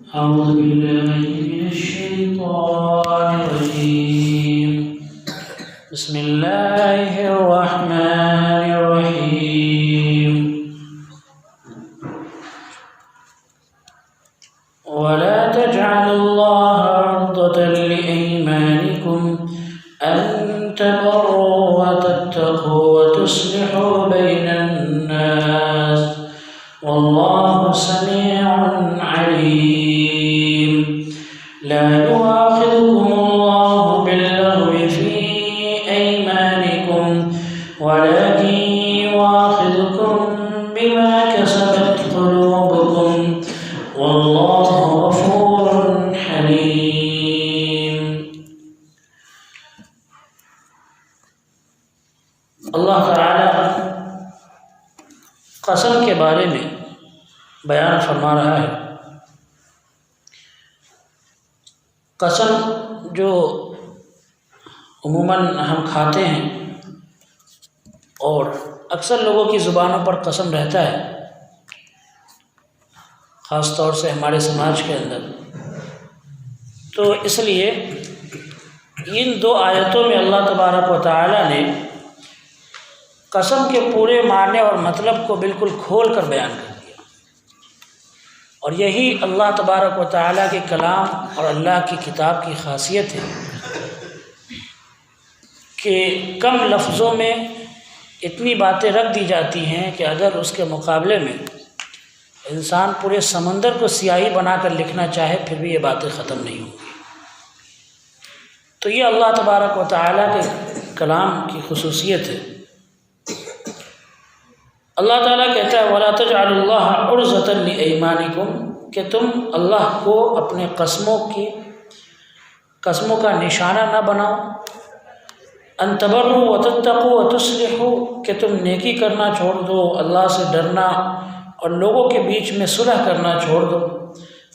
أعوذ بالله من الشيطان الرجيم. بسم الله الرحمن الرحيم. ولا تجعلوا الله عرضة لأيمانكم أن تبروا وتتقوا وتصلحوا بين الناس والله سميع عليم. لا يؤاخذكم الله باللغو في أيمانكم ولكن يؤاخذكم بما كسبت قلوبكم والله غفور حليم. اللہ تعالی قسم کے بارے میں بیان فرما رہا ہے. قسم جو عموماً ہم کھاتے ہیں اور اکثر لوگوں کی زبانوں پر قسم رہتا ہے، خاص طور سے ہمارے سماج کے اندر. تو اس لیے ان دو آیتوں میں اللہ تبارک و تعالی نے قسم کے پورے معنی اور مطلب کو بالکل کھول کر بیان کر دیا. اور یہی اللہ تبارک و تعالیٰ کے کلام اور اللہ کی کتاب کی خاصیت ہے کہ کم لفظوں میں اتنی باتیں رکھ دی جاتی ہیں کہ اگر اس کے مقابلے میں انسان پورے سمندر کو سیاہی بنا کر لکھنا چاہے پھر بھی یہ باتیں ختم نہیں ہوں گی. تو یہ اللہ تبارک و تعالیٰ کے کلام کی خصوصیت ہے. اللہ تعالیٰ کہتا ہے وَلَا تَجْعَلُوا اللَّهَ عُرْضَةً لِأَيْمَانِكُمْ کہ تم اللہ کو اپنے قسموں کا نشانہ نہ بناؤ. أَن تَبَرُّوا وَتَتَّقُوا وَتُصْلِحُوا کہ تم نیکی کرنا چھوڑ دو، اللہ سے ڈرنا اور لوگوں کے بیچ میں صلح کرنا چھوڑ دو.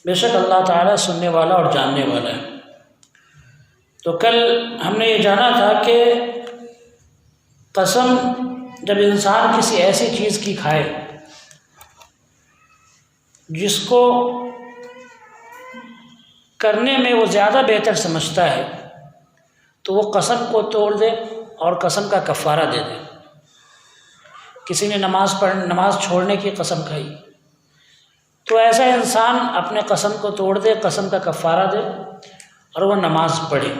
بے شک اللہ تعالیٰ سننے والا اور جاننے والا ہے. تو کل ہم نے یہ جانا تھا کہ قسم جب انسان کسی ایسی چیز کی کھائے جس کو کرنے میں وہ زیادہ بہتر سمجھتا ہے تو وہ قسم کو توڑ دے اور قسم کا کفارہ دے دے. کسی نے نماز چھوڑنے کی قسم کھائی تو ایسا انسان اپنے قسم کو توڑ دے، قسم کا کفارہ دے اور وہ نماز پڑھے.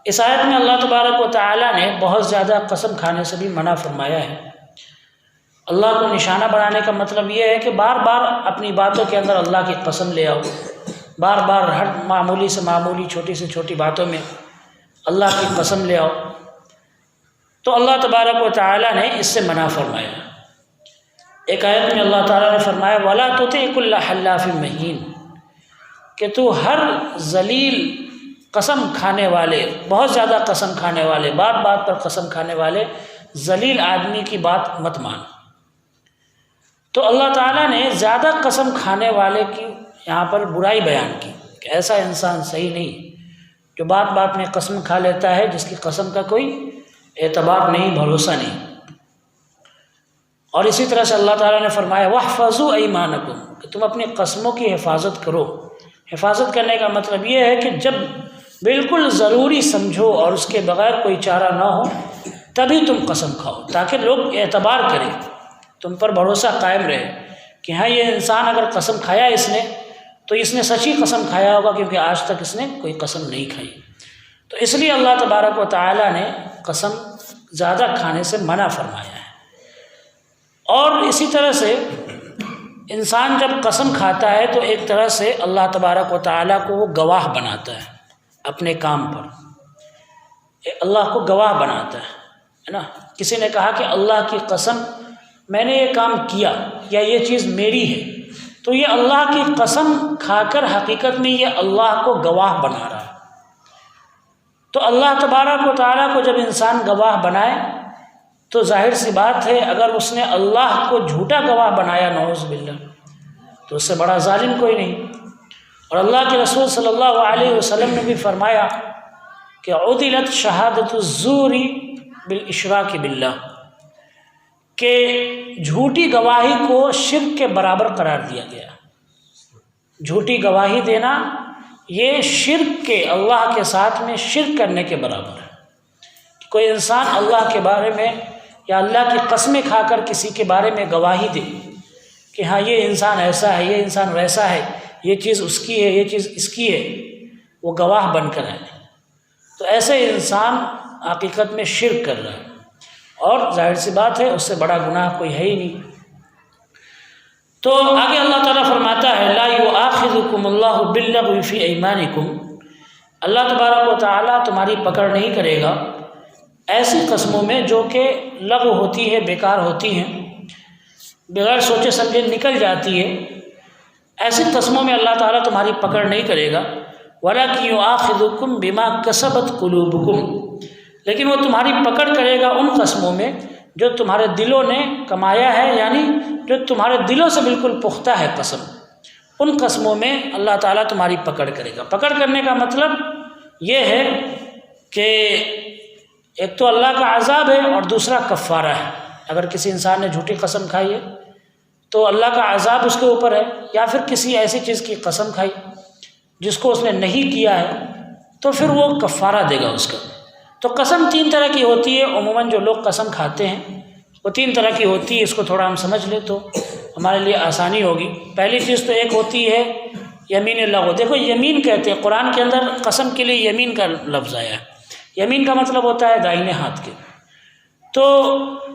اس آیت میں اللہ تبارک و تعالیٰ نے بہت زیادہ قسم کھانے سے بھی منع فرمایا ہے. اللہ کو نشانہ بنانے کا مطلب یہ ہے کہ بار بار اپنی باتوں کے اندر اللہ کی قسم لے آؤ، بار بار ہر معمولی سے معمولی چھوٹی سے چھوٹی باتوں میں اللہ کی قسم لے آؤ. تو اللہ تبارک و تعالیٰ نے اس سے منع فرمایا. ایک آیت میں اللہ تعالیٰ نے فرمایا وَلَا تُطِعْ كُلَّ حَلَّافٍ مَّهِينٍ کہ تو ہر ذلیل قسم کھانے والے، بہت زیادہ قسم کھانے والے، بات بات پر قسم کھانے والے ذلیل آدمی کی بات مت مان. تو اللہ تعالیٰ نے زیادہ قسم کھانے والے کی یہاں پر برائی بیان کی کہ ایسا انسان صحیح نہیں جو بات بات میں قسم کھا لیتا ہے، جس کی قسم کا کوئی اعتبار نہیں، بھروسہ نہیں. اور اسی طرح سے اللہ تعالیٰ نے فرمایا وَاحْفَظُوا أَيْمَانَكُمْ کہ تم اپنی قسموں کی حفاظت کرو. حفاظت کرنے کا مطلب یہ ہے کہ جب بالکل ضروری سمجھو اور اس کے بغیر کوئی چارہ نہ ہو تبھی تم قسم کھاؤ، تاکہ لوگ اعتبار کریں، تم پر بھروسہ قائم رہے کہ ہاں یہ انسان اگر قسم کھایا اس نے تو اس نے سچی قسم کھایا ہوگا، کیونکہ آج تک اس نے کوئی قسم نہیں کھائی. تو اس لیے اللہ تبارک و تعالیٰ نے قسم زیادہ کھانے سے منع فرمایا ہے. اور اسی طرح سے انسان جب قسم کھاتا ہے تو ایک طرح سے اللہ تبارک و تعالیٰ کو وہ گواہ بناتا ہے اپنے کام پر، اللہ کو گواہ بناتا ہے نا. کسی نے کہا کہ اللہ کی قسم میں نے یہ کام کیا یا یہ چیز میری ہے، تو یہ اللہ کی قسم کھا کر حقیقت میں یہ اللہ کو گواہ بنا رہا ہے. تو اللہ تبارک و تعالیٰ کو جب انسان گواہ بنائے تو ظاہر سی بات ہے اگر اس نے اللہ کو جھوٹا گواہ بنایا نعوذ باللہ تو اس سے بڑا ظالم کوئی نہیں. اور اللہ کے رسول صلی اللہ علیہ وسلم نے بھی فرمایا کہ عدلت شہادت الزور بالاشراک باللہ کہ جھوٹی گواہی کو شرک کے برابر قرار دیا گیا. جھوٹی گواہی دینا یہ شرک کے، اللہ کے ساتھ میں شرک کرنے کے برابر ہے۔ کوئی انسان اللہ کے بارے میں یا اللہ کی قسمیں کھا کر کسی کے بارے میں گواہی دے کہ ہاں یہ انسان ایسا ہے، یہ انسان ویسا ہے، یہ چیز اس کی ہے، یہ چیز اس کی ہے، وہ گواہ بن کر ہے، تو ایسے انسان حقیقت میں شرک کر رہا ہے، اور ظاہر سی بات ہے اس سے بڑا گناہ کوئی ہے ہی نہیں۔ تو آگے اللہ تعالیٰ فرماتا ہے لا یؤاخذکم اللہ باللغو فی ایمانکم، اللہ تبارک و تعالیٰ تمہاری پکڑ نہیں کرے گا ایسی قسموں میں جو کہ لغو ہوتی ہے، بیکار ہوتی ہیں، بغیر سوچے سمجھے نکل جاتی ہے، ایسی قسموں میں اللہ تعالیٰ تمہاری پکڑ نہیں کرے گا۔ وَلَكِنْ يُؤَاخِذُكُمْ بِمَا كَسَبَتْ قُلُوبُكُمْ، لیکن وہ تمہاری پکڑ کرے گا ان قسموں میں جو تمہارے دلوں نے کمایا ہے، یعنی جو تمہارے دلوں سے بالکل پختہ ہے قسم، ان قسموں میں اللہ تعالیٰ تمہاری پکڑ کرے گا۔ پکڑ کرنے کا مطلب یہ ہے کہ ایک تو اللہ کا عذاب ہے اور دوسرا کفارہ ہے۔ اگر کسی انسان نے جھوٹی قسم کھائی ہے تو اللہ کا عذاب اس کے اوپر ہے، یا پھر کسی ایسی چیز کی قسم کھائی جس کو اس نے نہیں کیا ہے تو پھر وہ کفارہ دے گا اس کا۔ تو قسم تین طرح کی ہوتی ہے، عموماً جو لوگ قسم کھاتے ہیں وہ تین طرح کی ہوتی ہے، اس کو تھوڑا ہم سمجھ لیں تو ہمارے لیے آسانی ہوگی۔ پہلی چیز تو ایک ہوتی ہے یمین لغو۔ دیکھو یمین کہتے ہیں، قرآن کے اندر قسم کے لیے یمین کا لفظ آیا ہے۔ یمین کا مطلب ہوتا ہے دائیں ہاتھ کے۔ تو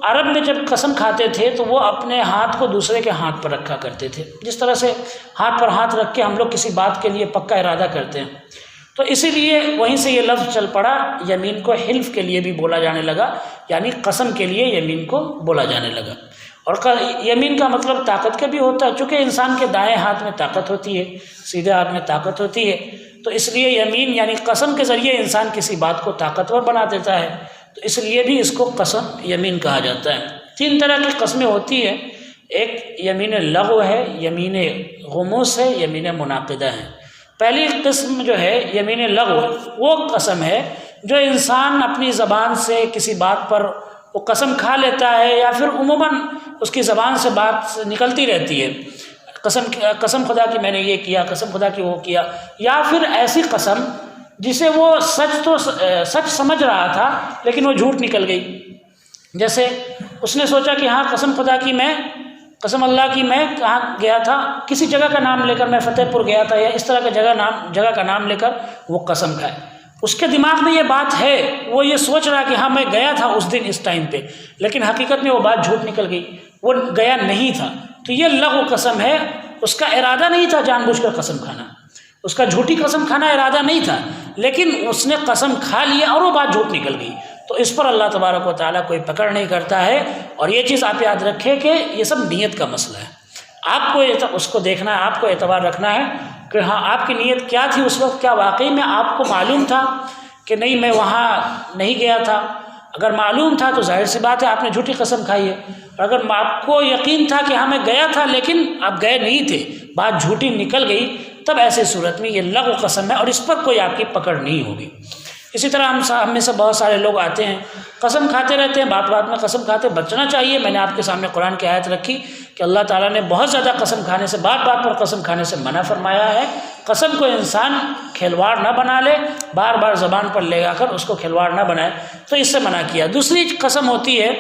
عرب میں جب قسم کھاتے تھے تو وہ اپنے ہاتھ کو دوسرے کے ہاتھ پر رکھا کرتے تھے، جس طرح سے ہاتھ پر ہاتھ رکھ کے ہم لوگ کسی بات کے لیے پکا ارادہ کرتے ہیں، تو اسی لیے وہیں سے یہ لفظ چل پڑا، یمین کو حلف کے لیے بھی بولا جانے لگا، یعنی قسم کے لیے یمین کو بولا جانے لگا۔ اور یمین کا مطلب طاقت کا بھی ہوتا ہے، چونکہ انسان کے دائیں ہاتھ میں طاقت ہوتی ہے، سیدھے ہاتھ میں طاقت ہوتی ہے، تو اس لیے یمین یعنی قسم کے ذریعے انسان کسی بات کو طاقتور بنا دیتا ہے، تو اس لیے بھی اس کو قسم یمین کہا جاتا ہے۔ تین طرح کی قسمیں ہوتی ہیں، ایک یمین لغو ہے، یمین غموس ہے، یمین منعقدہ ہے۔ پہلی قسم جو ہے یمین لغو، وہ قسم ہے جو انسان اپنی زبان سے کسی بات پر وہ قسم کھا لیتا ہے، یا پھر عموماً اس کی زبان سے بات نکلتی رہتی ہے، قسم خدا کی میں نے یہ کیا، قسم خدا کی وہ کیا، یا پھر ایسی قسم جسے وہ سچ سمجھ رہا تھا لیکن وہ جھوٹ نکل گئی۔ جیسے اس نے سوچا کہ ہاں قسم اللہ کی میں کہاں گیا تھا، کسی جگہ کا نام لے کر، میں فتح پور گیا تھا، یا اس طرح کا جگہ کا نام لے کر وہ قسم کھائے۔ اس کے دماغ میں یہ بات ہے، وہ یہ سوچ رہا کہ ہاں میں گیا تھا اس دن اس ٹائم پہ، لیکن حقیقت میں وہ بات جھوٹ نکل گئی، وہ گیا نہیں تھا، تو یہ لغو قسم ہے۔ اس کا ارادہ نہیں تھا جان بوجھ کر قسم کھانا، اس کا جھوٹی قسم کھانا ارادہ نہیں تھا، لیکن اس نے قسم کھا لیا اور وہ بات جھوٹ نکل گئی، تو اس پر اللہ تبارک و تعالیٰ کوئی پکڑ نہیں کرتا ہے۔ اور یہ چیز آپ یاد رکھیں کہ یہ سب نیت کا مسئلہ ہے، آپ کو اس کو دیکھنا ہے، آپ کو اعتبار رکھنا ہے کہ ہاں آپ کی نیت کیا تھی اس وقت، کیا واقعی میں آپ کو معلوم تھا کہ نہیں میں وہاں نہیں گیا تھا؟ اگر معلوم تھا تو ظاہر سی بات ہے آپ نے جھوٹی قسم کھائی ہے، اور اگر آپ کو یقین تھا کہ ہاں میں گیا تھا لیکن آپ گئے نہیں تھے، بات جھوٹی نکل گئی، تب ایسے صورت میں یہ لغو قسم ہے اور اس پر کوئی آپ کی پکڑ نہیں ہوگی۔ اسی طرح ہم میں سے بہت سارے لوگ آتے ہیں، قسم کھاتے رہتے ہیں، بات بات میں قسم کھاتے، بچنا چاہیے۔ میں نے آپ کے سامنے قرآن کی آیت رکھی کہ اللہ تعالیٰ نے بہت زیادہ قسم کھانے سے، بات بات پر قسم کھانے سے منع فرمایا ہے۔ قسم کو انسان کھلواڑ نہ بنا لے، بار بار زبان پر لے جا کر اس کو کھلواڑ نہ بنائے، تو اس سے منع کیا۔ دوسری قسم ہوتی ہے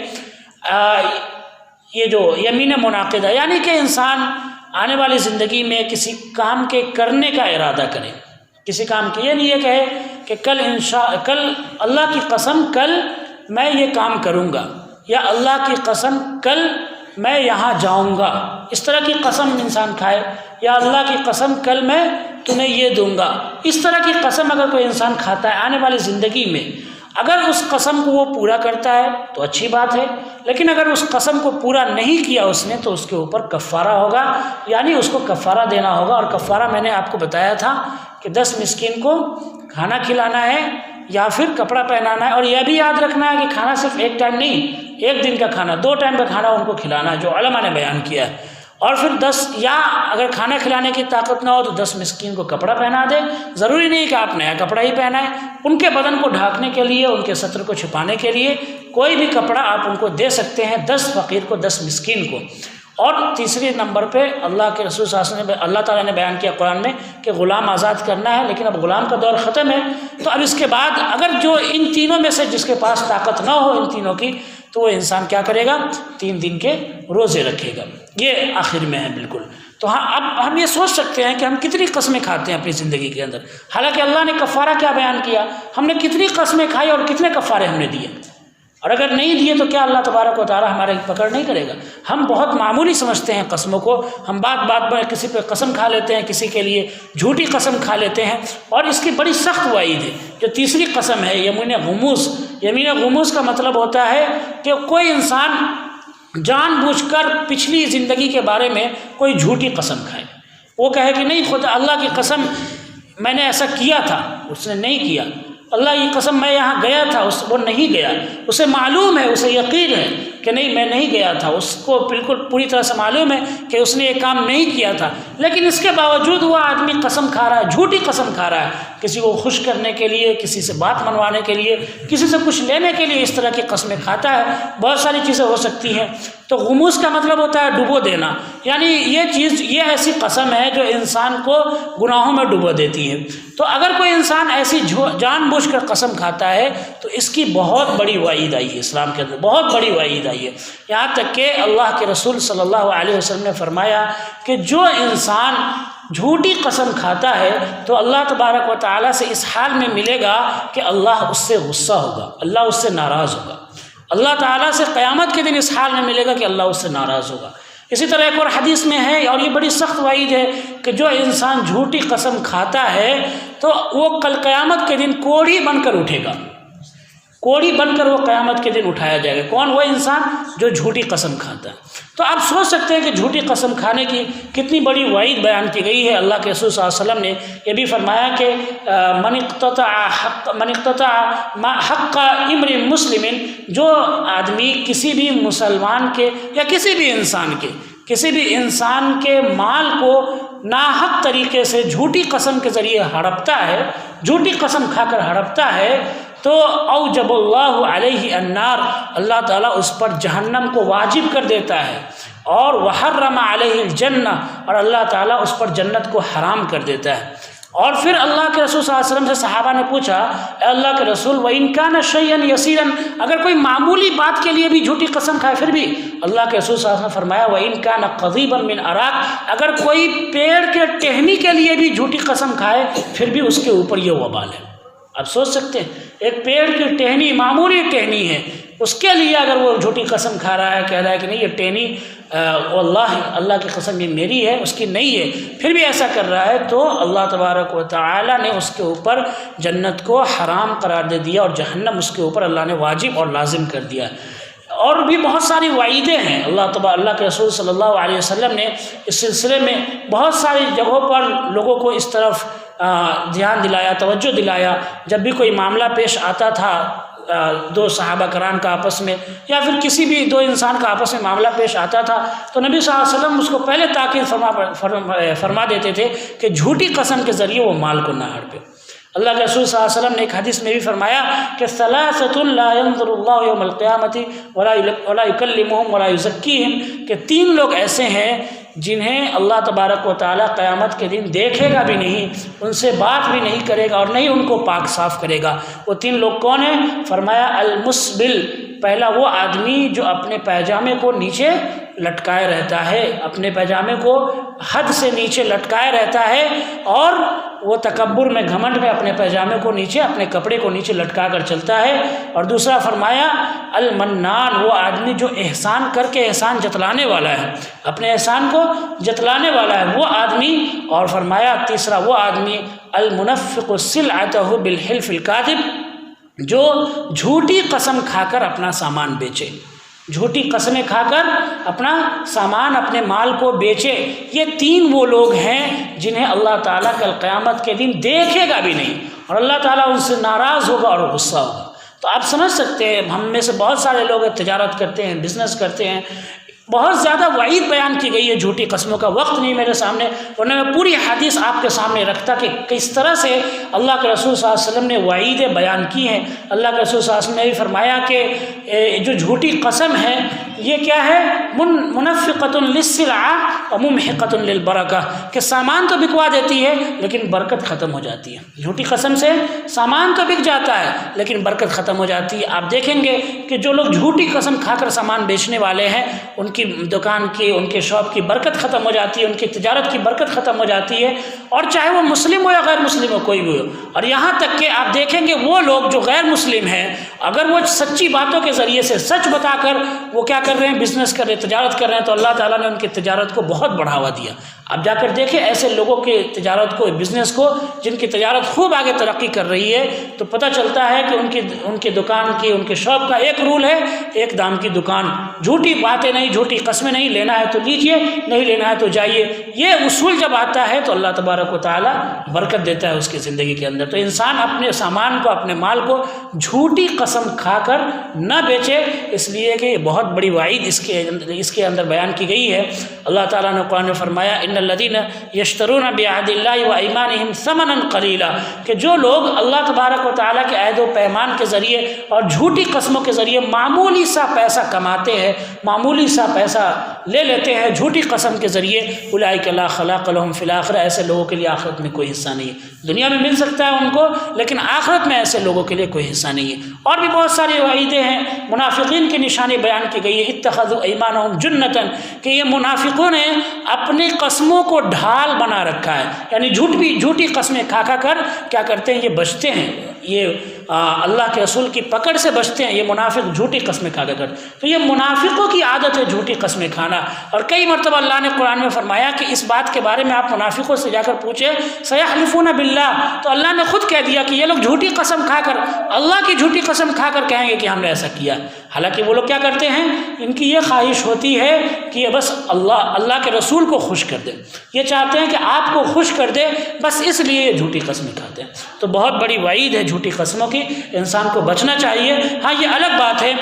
یہ جو یمین منعقدہ، یعنی کہ انسان آنے والی زندگی میں کسی کام کے کرنے کا ارادہ کرے، کسی کام کی، یہ نہیں یہ کہے کہ کل اللہ کی قسم کل میں یہ کام کروں گا، یا اللہ کی قسم کل میں یہاں جاؤں گا، اس طرح کی قسم انسان کھائے، یا اللہ کی قسم کل میں تمہیں یہ دوں گا، اس طرح کی قسم اگر کوئی انسان کھاتا ہے آنے والی زندگی میں، اگر اس قسم کو وہ پورا کرتا ہے تو اچھی بات ہے، لیکن اگر اس قسم کو پورا نہیں کیا اس نے تو اس کے اوپر کفارہ ہوگا، یعنی اس کو کفارہ دینا ہوگا۔ اور کفارہ میں نے آپ کو بتایا تھا کہ 10 مسکین کو کھانا کھلانا ہے یا پھر کپڑا پہنانا ہے، اور یہ بھی یاد رکھنا ہے کہ کھانا صرف ایک ٹائم نہیں، ایک دن کا کھانا، 2 ٹائم کا کھانا ان کو کھلانا ہے، جو علماء نے بیان کیا ہے۔ اور پھر 10، یا اگر کھانا کھلانے کی طاقت نہ ہو تو 10 مسکین کو کپڑا پہنا دے، ضروری نہیں کہ آپ نیا کپڑا ہی پہنائیں، ان کے بدن کو ڈھانکنے کے لیے، ان کے ستر کو چھپانے کے لیے کوئی بھی کپڑا آپ ان کو دے سکتے ہیں، 10 فقیر کو، 10 مسکین کو۔ اور تیسری نمبر پہ اللہ کے رسول صلی اللہ علیہ وسلم اللہ تعالیٰ نے بیان کیا قرآن میں کہ غلام آزاد کرنا ہے، لیکن اب غلام کا دور ختم ہے، تو اب اس کے بعد اگر جو ان تینوں میں سے جس کے پاس طاقت نہ ہو ان تینوں کی، تو وہ انسان کیا کرے گا؟ 3 دن کے روزے رکھے گا۔ یہ آخر میں ہے بالکل۔ تو ہاں اب ہم یہ سوچ سکتے ہیں کہ ہم کتنی قسمیں کھاتے ہیں اپنی زندگی کے اندر، حالانکہ اللہ نے کفارہ کیا بیان کیا، ہم نے کتنی قسمیں کھائی اور کتنے کفارے ہم نے دیے، اور اگر نہیں دیے تو کیا اللہ تبارک و تعالیٰ ہمارے پکڑ نہیں کرے گا؟ ہم بہت معمولی سمجھتے ہیں قسموں کو، ہم بات بات پر کسی پہ قسم کھا لیتے ہیں، کسی کے لیے جھوٹی قسم کھا لیتے ہیں، اور اس کی بڑی سخت وعید ہے۔ جو تیسری قسم ہے یمین غموس، یمین غموس کا مطلب ہوتا ہے کہ کوئی انسان جان بوجھ کر پچھلی زندگی کے بارے میں کوئی جھوٹی قسم کھائے، وہ کہے کہ نہیں خدا اللہ کی قسم میں نے ایسا کیا تھا، اس نے نہیں کیا، اللہ کی قسم میں یہاں گیا تھا، وہ نہیں گیا، اسے معلوم ہے، اسے یقین ہے کہ نہیں میں نہیں گیا تھا، اس کو بالکل پوری طرح سے معلوم ہے کہ اس نے یہ کام نہیں کیا تھا، لیکن اس کے باوجود وہ آدمی قسم کھا رہا ہے، جھوٹی قسم کھا رہا ہے، کسی کو خوش کرنے کے لیے، کسی سے بات منوانے کے لیے، کسی سے کچھ لینے کے لیے اس طرح کی قسمیں کھاتا ہے۔ بہت ساری چیزیں ہو سکتی ہیں۔ تو غموس کا مطلب ہوتا ہے ڈبو دینا، یعنی یہ ایسی قسم ہے جو انسان کو گناہوں میں ڈبو دیتی ہے۔ تو اگر کوئی انسان ایسی جان بوجھ کر قسم کھاتا ہے تو اس کی بہت بڑی وعید آئی ہے اسلام کے اندر، بہت بڑی وعید آئی ہے، یہاں تک کہ اللہ کے رسول صلی اللہ علیہ وسلم نے فرمایا کہ جو انسان جھوٹی قسم کھاتا ہے تو اللہ تبارک و تعالیٰ سے اس حال میں ملے گا کہ اللہ اس سے غصہ ہوگا، اللہ اس سے ناراض ہوگا، اللہ تعالیٰ سے قیامت کے دن اس حال میں ملے گا کہ اللہ اس سے ناراض ہوگا۔ اسی طرح ایک اور حدیث میں ہے، اور یہ بڑی سخت وعید ہے، کہ جو انسان جھوٹی قسم کھاتا ہے تو وہ کل قیامت کے دن کوڑھی بن کر اٹھے گا، کوڑھی بن کر وہ قیامت کے دن اٹھایا جائے گا۔ کون؟ وہ انسان جو جھوٹی قسم کھاتا ہے۔ تو آپ سوچ سکتے ہیں کہ جھوٹی قسم کھانے کی کتنی بڑی وعید بیان کی گئی ہے۔ اللہ کے رسول صلی اللہ علیہ وسلم نے یہ بھی فرمایا کہ من اقتطع حق امرئ مسلم، جو آدمی کسی بھی مسلمان کے یا کسی بھی انسان کے مال کو ناحق طریقے سے جھوٹی قسم کے ذریعے ہڑپتا ہے، جھوٹی قسم کھا کر ہڑپتا ہے، تو اوجب اللہ علیہ النار، اللہ تعالیٰ اس پر جہنم کو واجب کر دیتا ہے، اور وحرم علیہ الجنہ، اور اللہ تعالیٰ اس پر جنت کو حرام کر دیتا ہے۔ اور پھر اللہ کے رسول صلی اللہ علیہ وسلم سے صحابہ نے پوچھا، اے اللہ کے رسول وَإِن كَانَ شَيْئًا يَسِيرًا، اگر کوئی معمولی بات کے لیے بھی جھوٹی قسم کھائے پھر بھی؟ اللہ کے رسول صلی اللہ علیہ وسلم نے فرمایا وَإِن كَانَ قَضِيبًا مِّنْ أَرَاكَ، اگر کوئی پیڑ کے ٹہنی کے لیے بھی جھوٹی قسم کھائے پھر بھی اس کے اوپر یہ وبال ہے۔ آپ سوچ سکتے ہیں ایک پیڑ کی ٹہنی، معمولی ٹہنی ہے، اس کے لیے اگر وہ جھوٹی قسم کھا رہا ہے، کہہ رہا ہے کہ نہیں یہ ٹہنی واللہ اللہ کی قسم یہ میری ہے، اس کی نہیں ہے، پھر بھی ایسا کر رہا ہے، تو اللہ تبارک و تعالی نے اس کے اوپر جنت کو حرام قرار دے دیا، اور جہنم اس کے اوپر اللہ نے واجب اور لازم کر دیا۔ اور بھی بہت ساری وعیدیں ہیں، اللہ کے رسول صلی اللہ علیہ وسلم نے اس سلسلے میں بہت ساری جگہوں پر لوگوں کو اس طرف دھیان دلایا، توجہ دلایا۔ جب بھی کوئی معاملہ پیش آتا تھا دو صحابہ کرام کا آپس میں، یا پھر کسی بھی دو انسان کا آپس میں معاملہ پیش آتا تھا، تو نبی صلی اللہ علیہ وسلم اس کو پہلے تاکید فرما دیتے تھے کہ جھوٹی قسم کے ذریعے وہ مال کو نہ ہڑپے۔ اللہ کے رسول صلی اللہ علیہ وسلم نے ایک حدیث میں بھی فرمایا کہ ثلاثۃ لا ينظر اللہ یوم القیامۃ ولا یکلمہم ولا یزکیہم، کہ 3 لوگ ایسے ہیں جنہیں اللہ تبارک و تعالیٰ قیامت کے دن دیکھے گا بھی نہیں، ان سے بات بھی نہیں کرے گا، اور نہیں ان کو پاک صاف کرے گا۔ وہ 3 لوگ کون ہیں؟ فرمایا المسبل، پہلا وہ آدمی جو اپنے پیجامے کو نیچے لٹکائے رہتا ہے، اپنے پیجامے کو حد سے نیچے لٹکائے رہتا ہے، اور وہ تکبر میں، گھمنڈ میں اپنے پیجامے کو نیچے، اپنے کپڑے کو نیچے لٹکا کر چلتا ہے۔ اور دوسرا فرمایا المنان، وہ آدمی جو احسان کر کے احسان جتلانے والا ہے، اپنے احسان کو جتلانے والا ہے وہ آدمی۔ اور فرمایا تیسرا وہ آدمی المنفق سلعتہ بالحلف الکاذب، جو جھوٹی قسم کھا کر اپنا سامان بیچے، جھوٹی قسمیں کھا کر اپنا سامان، اپنے مال کو بیچے۔ یہ 3 وہ لوگ ہیں جنہیں اللہ تعالیٰ کل قیامت کے دن دیکھے گا بھی نہیں، اور اللہ تعالیٰ ان سے ناراض ہوگا اور غصہ ہوگا۔ تو آپ سمجھ سکتے ہیں ہم میں سے بہت سارے لوگ تجارت کرتے ہیں، بزنس کرتے ہیں، بہت زیادہ وعید بیان کی گئی ہے جھوٹی قسموں کا۔ وقت نہیں میرے سامنے، ورنہ میں پوری حدیث آپ کے سامنے رکھتا کہ کس طرح سے اللہ کے رسول صلی اللہ علیہ وسلم نے وعیدیں بیان کی ہیں۔ اللہ کے رسول صلی اللہ علیہ وسلم نے بھی فرمایا کہ جو جھوٹی قسم ہے یہ کیا ہے، منفقۃ للسلعہ وممحقۃ للبرکہ، کہ سامان تو بکوا دیتی ہے لیکن برکت ختم ہو جاتی ہے۔ جھوٹی قسم سے سامان تو بک جاتا ہے لیکن برکت ختم ہو جاتی ہے۔ آپ دیکھیں گے کہ جو لوگ جھوٹی قسم کھا کر سامان بیچنے والے ہیں ان کی دکان کی، ان کے شاپ کی برکت ختم ہو جاتی ہے، ان کی تجارت کی برکت ختم ہو جاتی ہے، اور چاہے وہ مسلم ہو یا غیر مسلم ہو، کوئی بھی ہو۔ اور یہاں تک کہ آپ دیکھیں گے وہ لوگ جو غیر مسلم ہیں، اگر وہ سچی باتوں کے ذریعے سے سچ بتا کر وہ کیا کر رہے ہیں، بزنس کر رہے ہیں، تجارت کر رہے ہیں، تو اللہ تعالیٰ نے ان کی تجارت کو بہت بڑھاوا دیا۔ آپ جا کر دیکھیں ایسے لوگوں کی تجارت کو، بزنس کو، جن کی تجارت خوب آگے ترقی کر رہی ہے، تو پتہ چلتا ہے کہ ان کی دکان کی، ان کے شاپ کا ایک رول ہے، ایک دام کی دکان، جھوٹی باتیں نہیں، جھوٹی قسمیں نہیں، لینا ہے تو لیجئے، نہیں لینا ہے تو جائیے۔ یہ اصول جب آتا ہے تو اللہ تبارک و تعالیٰ برکت دیتا ہے اس کی زندگی کے اندر۔ تو انسان اپنے سامان کو، اپنے مال کو جھوٹی قسم کھا کر نہ بیچے، اس لیے کہ یہ بہت بڑی وعید اس کے اندر بیان کی گئی ہے۔ اللہ تعالیٰ نے قرآن میں فرمایا ان الذین یشترون بعہد اللہ وایمانہم ثمنا قلیلا، کہ جو لوگ اللہ تبارک و تعالیٰ کے عہد و پیمان کے ذریعے اور جھوٹی قسموں کے ذریعے معمولی سا پیسہ کماتے ہیں، معمولی سا پیسہ لے لیتے ہیں جھوٹی قسم کے ذریعے، اولئک لا خلاق لهم فی الآخرہ، ایسے لوگوں کے لیے آخرت میں کوئی حصہ نہیں ہے۔ دنیا میں مل سکتا ہے ان کو لیکن آخرت میں ایسے لوگوں کے لیے کوئی حصہ نہیں ہے۔ اور بھی بہت ساری وعیدیں ہیں۔ منافقین کی نشانی بیان کی گئی ہے، اتخذوا ایمانہم جنۃ، کہ یہ منافقوں نے اپنی قسموں کو ڈھال بنا رکھا ہے، یعنی جھوٹی قسمیں کھا کر کیا کرتے ہیں، یہ بچتے ہیں، یہ اللہ کے رسول کی پکڑ سے بچتے ہیں۔ یہ منافق جھوٹی قسمیں کھا کر، تو یہ منافقوں کی عادت ہے جھوٹی قسمیں کھانا۔ اور کئی مرتبہ اللہ نے قرآن میں فرمایا کہ اس بات کے بارے میں آپ منافقوں سے جا کر پوچھیں، سیحلفون باللہ، تو اللہ نے خود کہہ دیا کہ یہ لوگ جھوٹی قسم کھا کر، اللہ کی جھوٹی قسم کھا کر کہیں گے کہ ہم نے ایسا کیا۔ حالانکہ وہ لوگ کیا کرتے ہیں، ان کی یہ خواہش ہوتی ہے کہ یہ بس اللہ کے رسول کو خوش کر دے، یہ چاہتے ہیں کہ آپ کو خوش کر دے، بس اس لیے یہ جھوٹی قسمیں کھاتے ہیں۔ تو بہت بڑی وعید ہے جھوٹی قسموں کی، انسان کو بچنا چاہیے۔ ہاں یہ الگ بات ہے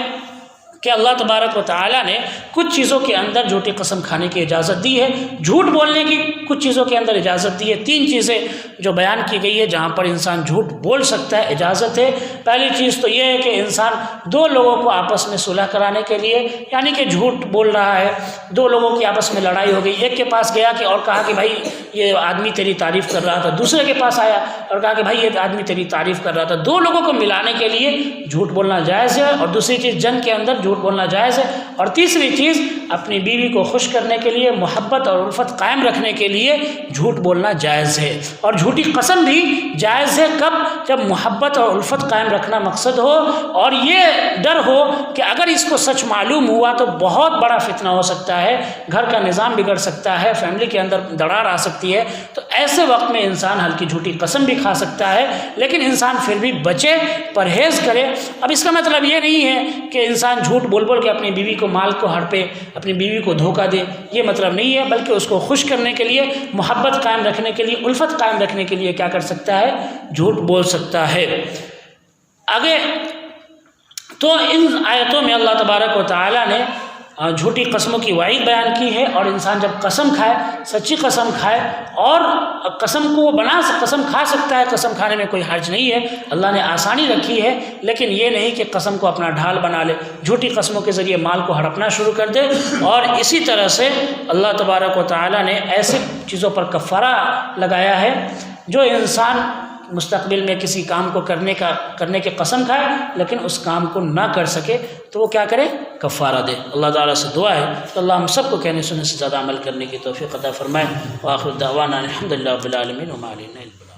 کہ اللہ تبارک و تعالیٰ نے کچھ چیزوں کے اندر جھوٹی قسم کھانے کی اجازت دی ہے، جھوٹ بولنے کی کچھ چیزوں کے اندر اجازت دی ہے۔ 3 چیزیں جو بیان کی گئی ہے جہاں پر انسان جھوٹ بول سکتا ہے، اجازت ہے۔ پہلی چیز تو یہ ہے کہ انسان 2 لوگوں کو آپس میں صلح کرانے کے لیے، یعنی کہ جھوٹ بول رہا ہے، 2 لوگوں کی آپس میں لڑائی ہو گئی، ایک کے پاس گیا کہ اور کہا کہ بھائی یہ آدمی تیری تعریف کر رہا تھا، دوسرے کے پاس آیا اور کہا کہ بھائی یہ آدمی تیری تعریف کر رہا تھا۔ 2 لوگوں کو ملانے کے لیے جھوٹ بولنا جائز ہے۔ اور دوسری چیز، جنگ کے اندر جھوٹ بولنا جائز ہے۔ اور تیسری چیز، اپنی بیوی کو خوش کرنے کے لیے، محبت اور الفت قائم رکھنے کے لیے جھوٹ بولنا جائز ہے۔ اور جھوٹی قسم بھی جائز ہے، کب؟ جب محبت اور الفت قائم رکھنا مقصد ہو اور یہ ڈر ہو کہ اگر اس کو سچ معلوم ہوا تو بہت بڑا فتنہ ہو سکتا ہے، گھر کا نظام بگڑ سکتا ہے، فیملی کے اندر دراڑ آ سکتی ہے، تو ایسے وقت میں انسان ہلکی جھوٹی قسم بھی کھا سکتا ہے، لیکن انسان پھر بھی بچے، پرہیز کرے۔ اب اس کا مطلب یہ نہیں ہے کہ انسان جھوٹ بول کے اپنی بیوی کو مال کو ہڑپے، اپنی بیوی کو دھوکہ دے، یہ مطلب نہیں ہے، بلکہ اس کو خوش کرنے کے لیے، محبت قائم رکھنے کے لیے، الفت قائم رکھنے کے لیے کیا کر سکتا ہے، جھوٹ بول سکتا ہے۔ آگے تو ان آیتوں میں اللہ تبارک و تعالیٰ نے جھوٹی قسموں کی وعید بیان کی ہے، اور انسان جب قسم کھائے، سچی قسم کھائے، اور قسم کو وہ قسم کھا سکتا ہے، قسم کھانے میں کوئی حرج نہیں ہے، اللہ نے آسانی رکھی ہے، لیکن یہ نہیں کہ قسم کو اپنا ڈھال بنا لے، جھوٹی قسموں کے ذریعے مال کو ہڑپنا شروع کر دے۔ اور اسی طرح سے اللہ تبارک و تعالیٰ نے ایسی چیزوں پر کفارہ لگایا ہے جو انسان مستقبل میں کسی کام کو کرنے کے قسم کھائے لیکن اس کام کو نہ کر سکے تو وہ کیا کرے، کفارہ دے۔ اللہ تعالیٰ سے دعا ہے کہ اللہ ہم سب کو کہنے سننے سے زیادہ عمل کرنے کی توفیق عطا فرمائے۔ وآخر دعوانا الحمدللہ رب العالمین وما علینا الا البلاغ۔